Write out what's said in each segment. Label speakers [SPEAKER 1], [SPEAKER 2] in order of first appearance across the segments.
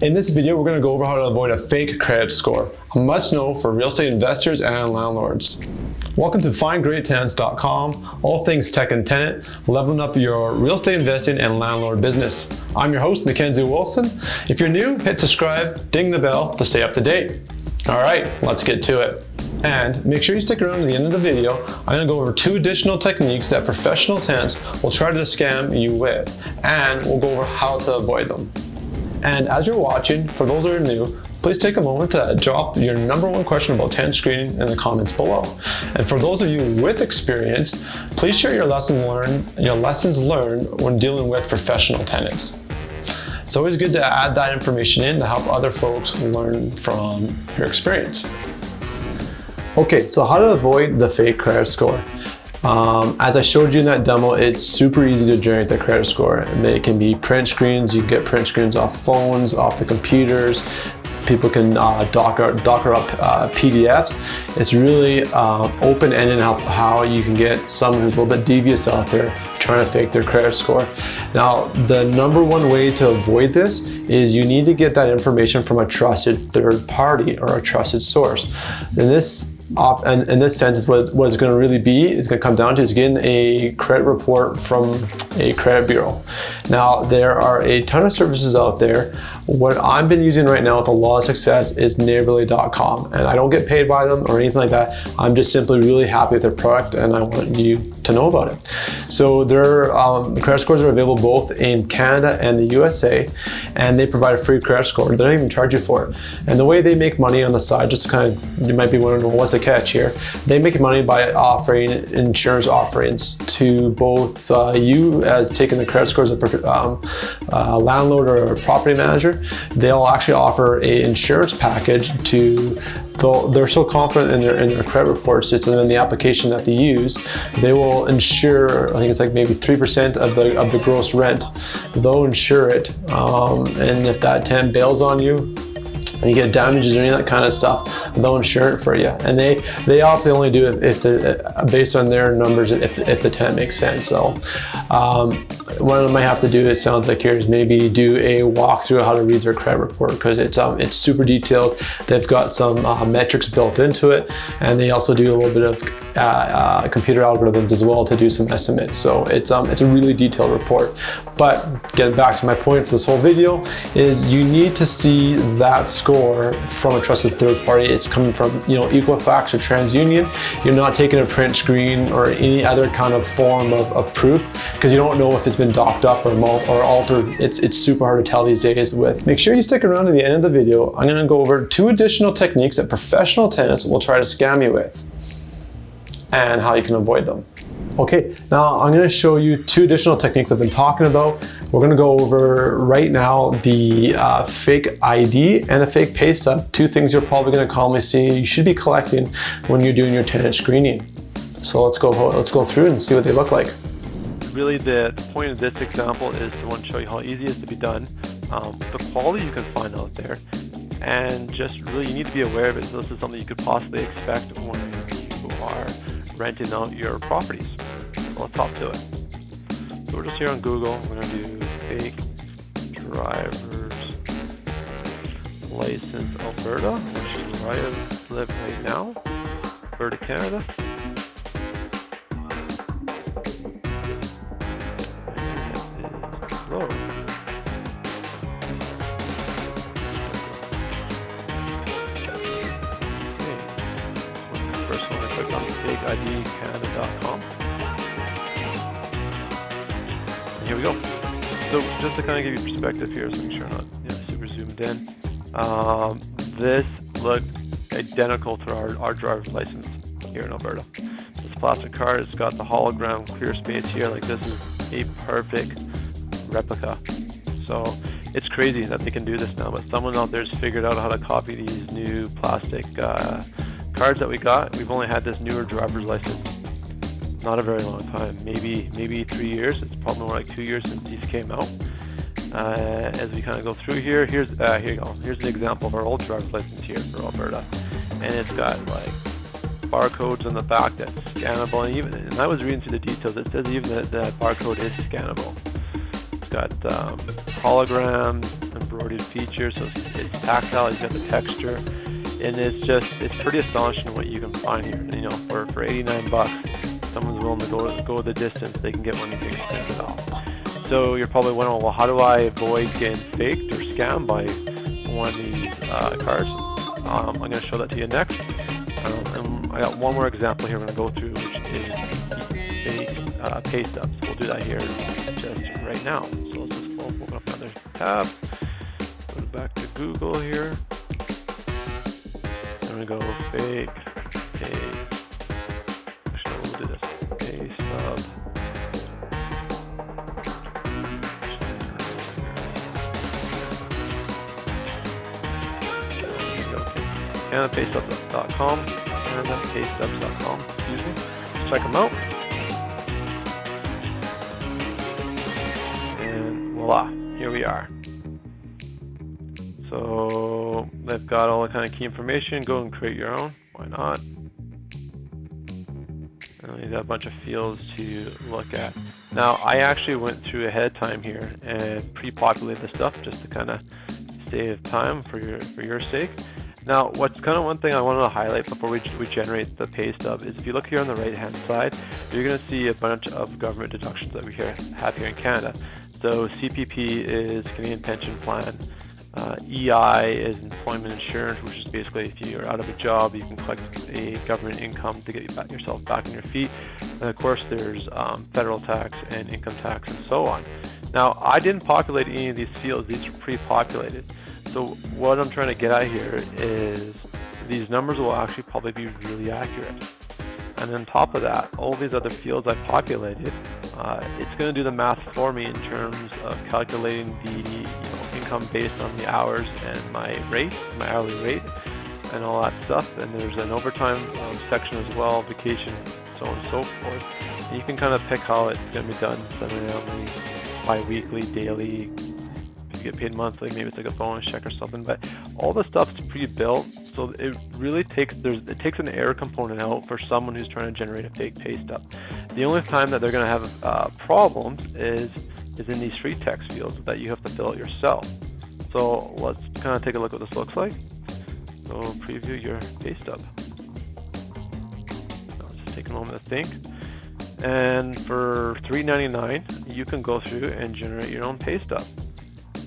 [SPEAKER 1] In this video, we're going to go over how to avoid a fake credit score, a must-know for real estate investors and landlords. Welcome to FindGreatTenants.com, all things tech and tenant, leveling up your real estate investing and landlord business. I'm your host, Mackenzie Wilson. If you're new, hit subscribe, ding the bell to stay up to date. All right, let's get to it. And make sure you stick around to the end of the video. I'm going to go over 2 additional techniques that professional tenants will try to scam you with, and we'll go over how to avoid them. And as you're watching, for those that are new, please take a moment to drop your #1 question about tenant screening in the comments below. And for those of you with experience, please share your lessons learned when dealing with professional tenants. It's always good to add that information in to help other folks learn from your experience. Okay, so how to avoid the fake credit score. As I showed you in that demo, it's super easy to generate the credit score. And they can be print screens. You can get print screens off phones, off the computers. People can docker up PDFs. It's really open-ended how you can get someone who's a little bit devious out there trying to fake their credit score. Now, the #1 way to avoid this is you need to get that information from a trusted third party or a trusted source. In this sense, is what it's going to really be is going to come down to is getting a credit report from a credit bureau. Now, there are a ton of services out there. What I've been using right now with a lot of success is neighborly.com, and I don't get paid by them or anything like that. I'm just simply really happy with their product, and I want you to know about it. So their credit scores are available both in Canada and the USA, and they provide a free credit score. They don't even charge you for it. And the way they make money on the side, just to kind of, you might be wondering, what's the catch here? They make money by offering insurance offerings to both you as taking the credit scores of a landlord or a property manager. They'll actually offer an insurance package to, they're so confident in their credit report system and the application that they use, they will insure, I think it's like maybe 3% of the gross rent. They'll insure it, and if that tenant bails on you, and you get damages or any of that kind of stuff, they'll insure it for you. And they also only do it if based on their numbers, if the tenant makes sense. So what I might have to do, it sounds like here, is maybe do a walkthrough of how to read their credit report, because it's super detailed. They've got some metrics built into it, and they also do a little bit of computer algorithms as well to do some estimates. So it's a really detailed report. But getting back to my point for this whole video is you need to see that score from a trusted third party. It's coming from Equifax or TransUnion. You're not taking a print screen or any other kind of form of proof, because you don't know if it's been docked up or altered. It's super hard to tell these days with. Make sure you stick around to the end of the video. I'm going to go over 2 additional techniques that professional tenants will try to scam you with, and how you can avoid them. Okay, now I'm going to show you 2 additional techniques I've been talking about. We're going to go over right now the fake ID and a fake pay stub, 2 things you're probably going to commonly see you should be collecting when you're doing your tenant screening. So let's go through and see what they look like.
[SPEAKER 2] Really, the point of this example is to want to show you how easy it is to be done, the quality you can find out there, and just really you need to be aware of it. So this is something you could possibly expect when you are renting out your properties. So let's hop to it. So we're just here on Google. We're going to do fake driver's license Alberta, which is where I live right now, Alberta, Canada. Slow. First one, I click on fakeidcanada.com. Here we go. So just to kind of give you perspective here, so make sure I'm not super zoomed in. This looked identical to our driver's license here in Alberta. This plastic card, it's got the hologram clear space here. Like, this is a perfect replica. So it's crazy that they can do this now, but someone out there's figured out how to copy these new plastic cards that we got. We've only had this newer driver's license not a very long time, maybe 3 years. It's probably more like 2 years since these came out. As we kind of go through here, here you go. Here's an example of our old driver's license here for Alberta, and it's got like barcodes on the back that's scannable, and I was reading through the details. It says even that barcode is scannable. It's got holograms, embroidered features, so it's tactile, you've got the texture, and it's pretty astonishing what you can find here. And, you know, for 89 bucks, someone's willing to go the distance, they can get one of these things printed off. So you're probably wondering, well, how do I avoid getting faked or scammed by one of these cards? I'm going to show that to you next. And I got one more example here we're going to go through, which is fake pay stubs. We'll do that here just right now. So let's just open up another tab. Go back to Google here. I'm going to go fake pay. Actually, we'll do this. Pay stub. CanadaPaystubs.com, CanadaPaystubs.com, excuse me. Let's check them out. And voila, here we are. So they've got all the kind of key information. Go and create your own. Why not? And you got a bunch of fields to look at. Now, I actually went through ahead of time here and pre-populated the stuff just to kind of save time for your sake. Now, what's kind of one thing I wanted to highlight before we generate the pay stub is if you look here on the right-hand side, you're going to see a bunch of government deductions that we have here in Canada. So CPP is Canadian Pension Plan. EI is employment insurance, which is basically if you're out of a job, you can collect a government income to get yourself back on your feet. And of course, there's federal tax and income tax and so on. Now, I didn't populate any of these fields. These are pre-populated. So what I'm trying to get at here is these numbers will actually probably be really accurate. And on top of that, all these other fields I populated, it's going to do the math for me in terms of calculating the income based on the hours and my rate, my hourly rate, and all that stuff. And there's an overtime section as well, vacation, so on and so forth. And you can kind of pick how it's going to be done, semi-annually, bi-weekly, daily. If you get paid monthly, maybe it's like a bonus check or something. But all the stuff's pre-built, so it really takes an error component out for someone who's trying to generate a fake pay stub. The only time that they're going to have problems is in these free text fields that you have to fill out yourself. So let's kind of take a look at what this looks like. So preview your pay stub. I'll just take a moment to think. And for $3.99, you can go through and generate your own pay stub.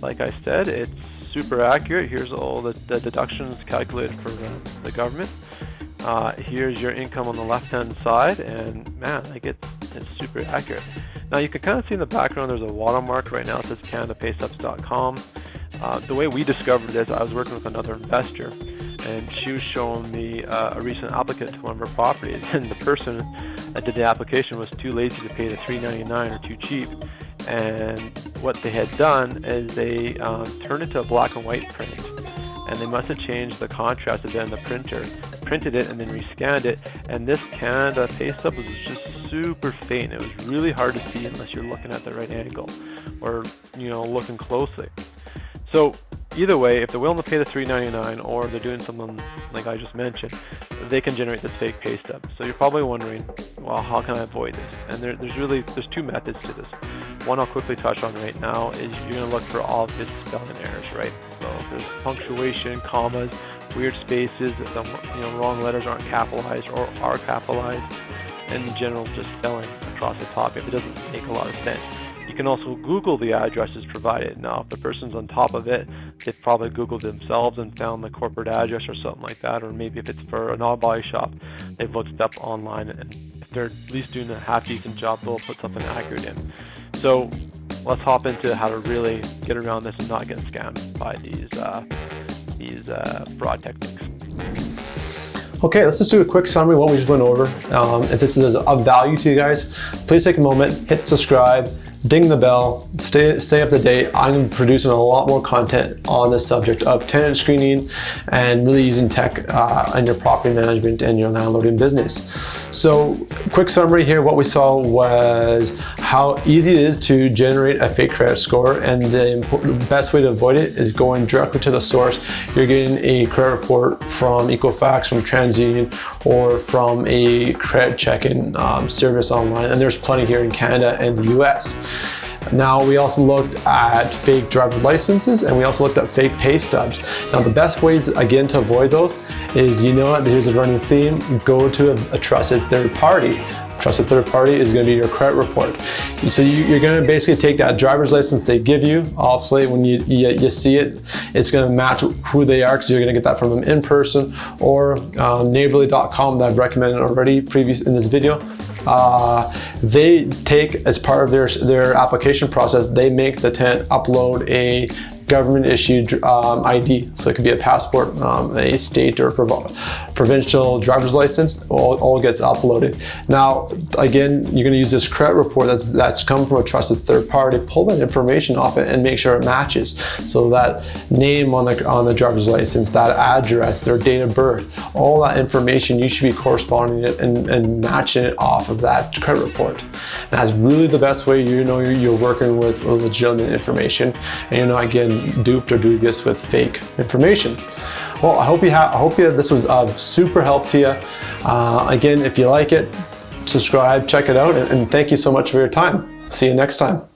[SPEAKER 2] Like I said, it's super accurate. Here's all the deductions calculated for the government. Here's your income on the left-hand side, and man, like it's super accurate. Now you can kind of see in the background there's a watermark right now. It says CanadaPaystubs.com. The way we discovered this, I was working with another investor, and she was showing me a recent applicant to one of her properties, and the person that did the application was too lazy to pay the $3.99 or too cheap. And what they had done is they turned it to a black and white print, and they must have changed the contrast a bit on the printer, printed it and then rescanned it, and this Canada pay stub was just super faint. It was really hard to see unless you're looking at the right angle or looking closely. So either way, if they're willing to pay the $3.99 or they're doing something like I just mentioned, they can generate this fake pay stub. So you're probably wondering, well, how can I avoid this? And there's two methods to this. One I'll quickly touch on right now is you're going to look for obvious spelling errors, right? So if there's punctuation, commas, weird spaces, the wrong letters aren't capitalized or are capitalized, and in general just spelling across the top if it doesn't make a lot of sense. You can also Google the addresses provided. Now, if the person's on top of it, they've probably Googled themselves and found the corporate address or something like that, or maybe if it's for an auto body shop, they've looked it up online, and if they're at least doing a half-decent job, they'll put something accurate in. So let's hop into how to really get around this and not get scammed by these fraud techniques.
[SPEAKER 1] Okay, let's just do a quick summary of what we just went over. If this is of value to you guys, please take a moment, hit subscribe, ding the bell, stay up to date. I'm producing a lot more content on the subject of tenant screening and really using tech in your property management and your landlording business. So quick summary here, what we saw was how easy it is to generate a fake credit score, and the best way to avoid it is going directly to the source. You're getting a credit report from Equifax, from TransUnion, or from a credit checking service online, and there's plenty here in Canada and the US. Now, we also looked at fake driver's licenses, and we also looked at fake pay stubs. Now, the best ways, again, to avoid those is, you know what, here's a running theme, go to a trusted third party. Trusted third party is going to be your credit report. So you're going to basically take that driver's license they give you. Obviously, when you see it, it's going to match who they are, because you're going to get that from them in person, or neighborly.com that I've recommended already previous in this video. They take, as part of their application process, they make the tenant upload a government issued ID. So it could be a passport, a state or provincial driver's license, all gets uploaded. Now, again, you're going to use this credit report that's come from a trusted third party, pull that information off it and make sure it matches. So that name on the driver's license, that address, their date of birth, all that information, you should be corresponding it and matching it off of that credit report. And that's really the best way you're working with legitimate information, and again, duped or dubious with fake information. Well, I hope this was of super help to you. Again, if you like it, subscribe, check it out, and thank you so much for your time. See you next time.